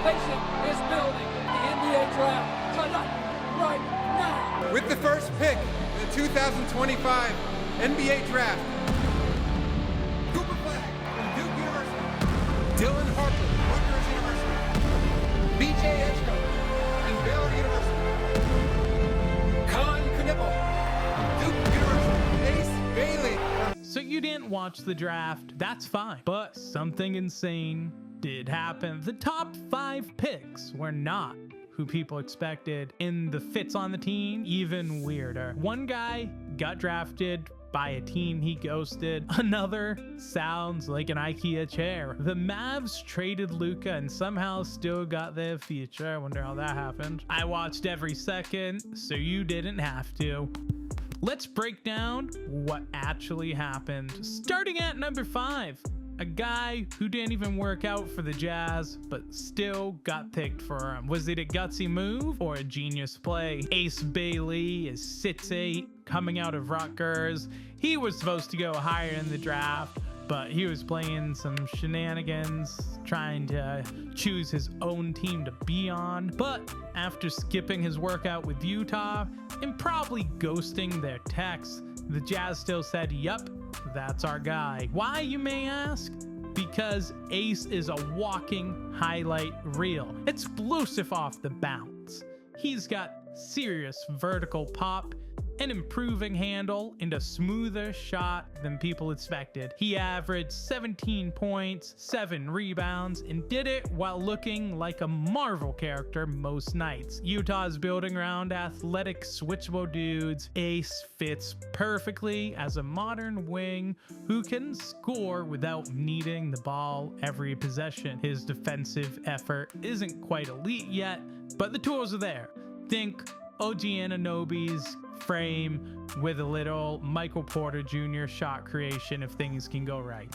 anticipation is building. The NBA draft tonight, right now. With the first pick in the 2025 NBA draft, Cooper Flagg from Duke University, Dylan Harper, Rutgers University, BJ Edgecombe and Baylor University, Kon Knueppel, Duke University, Ace Bailey. So you didn't watch the draft, that's fine. But something insane did happen. The top 5 picks were not who people expected, and the fits on the team even weirder. One guy got drafted by a team he ghosted. Another sounds like an IKEA chair. The Mavs traded Luka and somehow still got their future. I wonder how that happened. I watched every second, so you didn't have to. Let's break down what actually happened. Starting at number 5. A guy who didn't even work out for the Jazz, but still got picked for him. Was it a gutsy move or a genius play? Ace Bailey is 6'8", coming out of Rutgers. He was supposed to go higher in the draft, but he was playing some shenanigans, trying to choose his own team to be on. But after skipping his workout with Utah and probably ghosting their texts, the Jazz still said, "Yup, that's our guy." Why, you may ask? Because Ace is a walking highlight reel. Explosive off the bounce. He's got serious vertical pop, an improving handle, and a smoother shot than people expected. He averaged 17 points, 7 rebounds, and did it while looking like a Marvel character most nights. Utah's building around athletic, switchable dudes. Ace fits perfectly as a modern wing who can score without needing the ball every possession. His defensive effort isn't quite elite yet, but the tools are there. Think OG Anunoby's frame with a little Michael Porter Jr. shot creation if things can go right.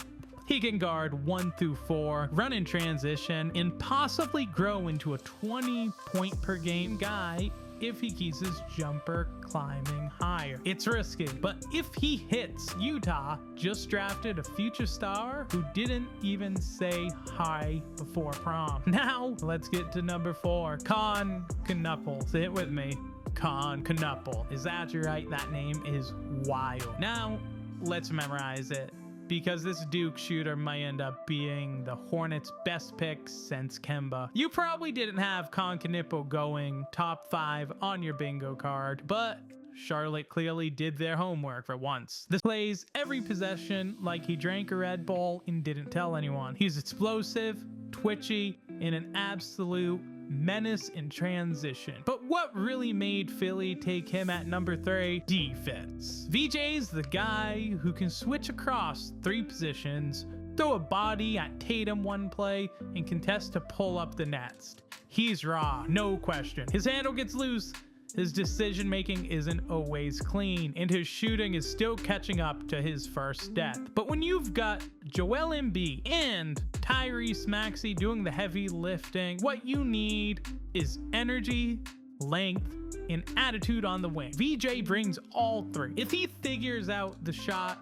He can guard 1 through 4, run in transition, and possibly grow into a 20-point per game guy if he keeps his jumper climbing higher. It's risky, but if he hits, Utah just drafted a future star who didn't even say hi before prom. Now, let's get to number 4, Kon Knueppel. Say it with me. Kon Knueppel. Is that right? That name is wild. Now, let's memorize it, because this Duke shooter might end up being the Hornets' best pick since Kemba. You probably didn't have Kon Knueppel going top 5 on your bingo card, but Charlotte clearly did their homework for once. This plays every possession like he drank a Red Bull and didn't tell anyone. He's explosive, twitchy, and an absolute menace in transition. But what really made Philly take him at number 3? Defense. VJ's the guy who can switch across 3 positions, throw a body at Tatum one play, and contest to pull up the next. He's raw, no question. His handle gets loose, his decision making isn't always clean, and his shooting is still catching up to his first death. But when you've got Joel Embiid and Tyrese Maxey doing the heavy lifting, what you need is energy, length, and attitude on the wing. VJ brings all 3. If he figures out the shot,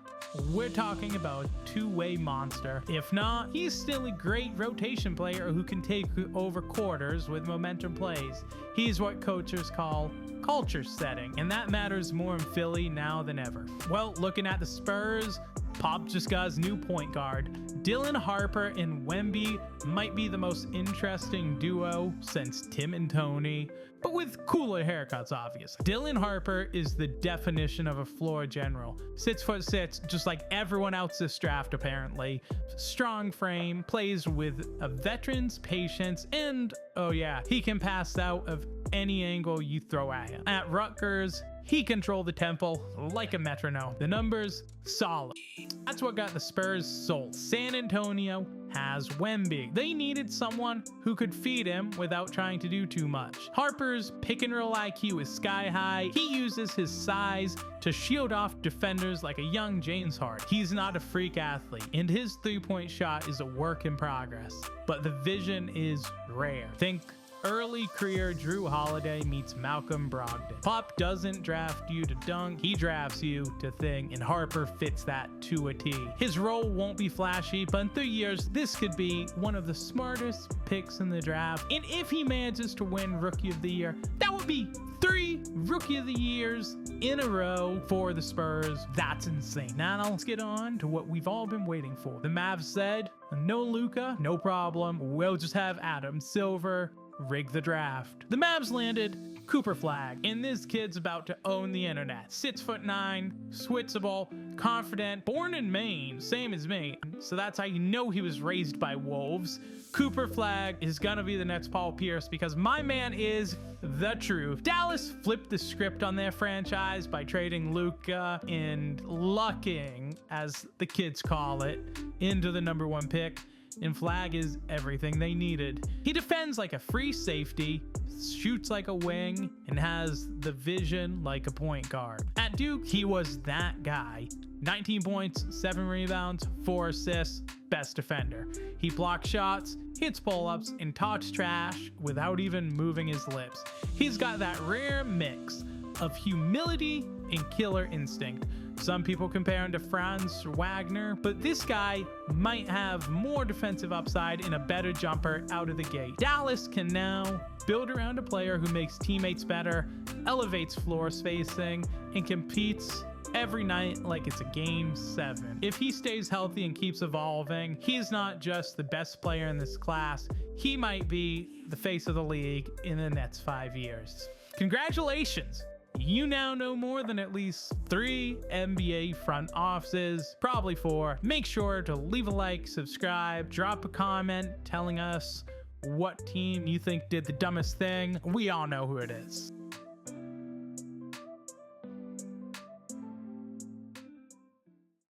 we're talking about a 2-way monster. If not, he's still a great rotation player who can take over quarters with momentum plays. He's what coaches call culture setting, and that matters more in Philly now than ever. Well, looking at the Spurs, Pop just got his new point guard. Dylan Harper and Wemby might be the most interesting duo since Tim and Tony, but with cooler haircuts, obviously. Dylan Harper is the definition of a floor general. 6'6", just like everyone else this draft apparently. Strong frame, plays with a veteran's patience, and oh yeah, he can pass out of any angle you throw at him. At Rutgers, he controlled the tempo like a metronome. The numbers, solid. That's what got the Spurs sold. San Antonio has Wemby. They needed someone who could feed him without trying to do too much. Harper's pick and roll IQ is sky high. He uses his size to shield off defenders like a young James Harden. He's not a freak athlete, and his 3-point shot is a work in progress, but the vision is rare. Think early career Drew Holiday meets Malcolm Brogdon. Pop doesn't draft you to dunk, he drafts you to think, and Harper fits that to a T. His role won't be flashy, but in 3 years, this could be one of the smartest picks in the draft. And if he manages to win Rookie of the Year, that would be 3 Rookie of the Years in a row for the Spurs. That's insane. Now let's get on to what we've all been waiting for. The Mavs said, no Luka, no problem. We'll just have Adam Silver rig the draft. The Mavs landed Cooper Flagg, and this kid's about to own the internet. 6'9", switchable, confident, born in Maine, same as me, so that's how you know he was raised by wolves. Cooper Flagg is gonna be the next Paul Pierce because my man is the truth. Dallas flipped the script on their franchise by trading Luka and lucking, as the kids call it, into the #1 pick. And Flagg is everything they needed. He defends like a free safety, shoots like a wing, and has the vision like a point guard. At Duke, he was that guy. 19 points, 7 rebounds, 4 assists, best defender. He blocks shots, hits pull-ups, and talks trash without even moving his lips. He's got that rare mix of humility and killer instinct. Some people compare him to Franz Wagner, but this guy might have more defensive upside and a better jumper out of the gate. Dallas can now build around a player who makes teammates better, elevates floor spacing, and competes every night like it's a game 7. If he stays healthy and keeps evolving, he's not just the best player in this class, he might be the face of the league in the next 5 years. Congratulations! You now know more than at least 3 NBA front offices, probably 4. Make sure to leave a like, subscribe, drop a comment telling us what team you think did the dumbest thing. We all know who it is.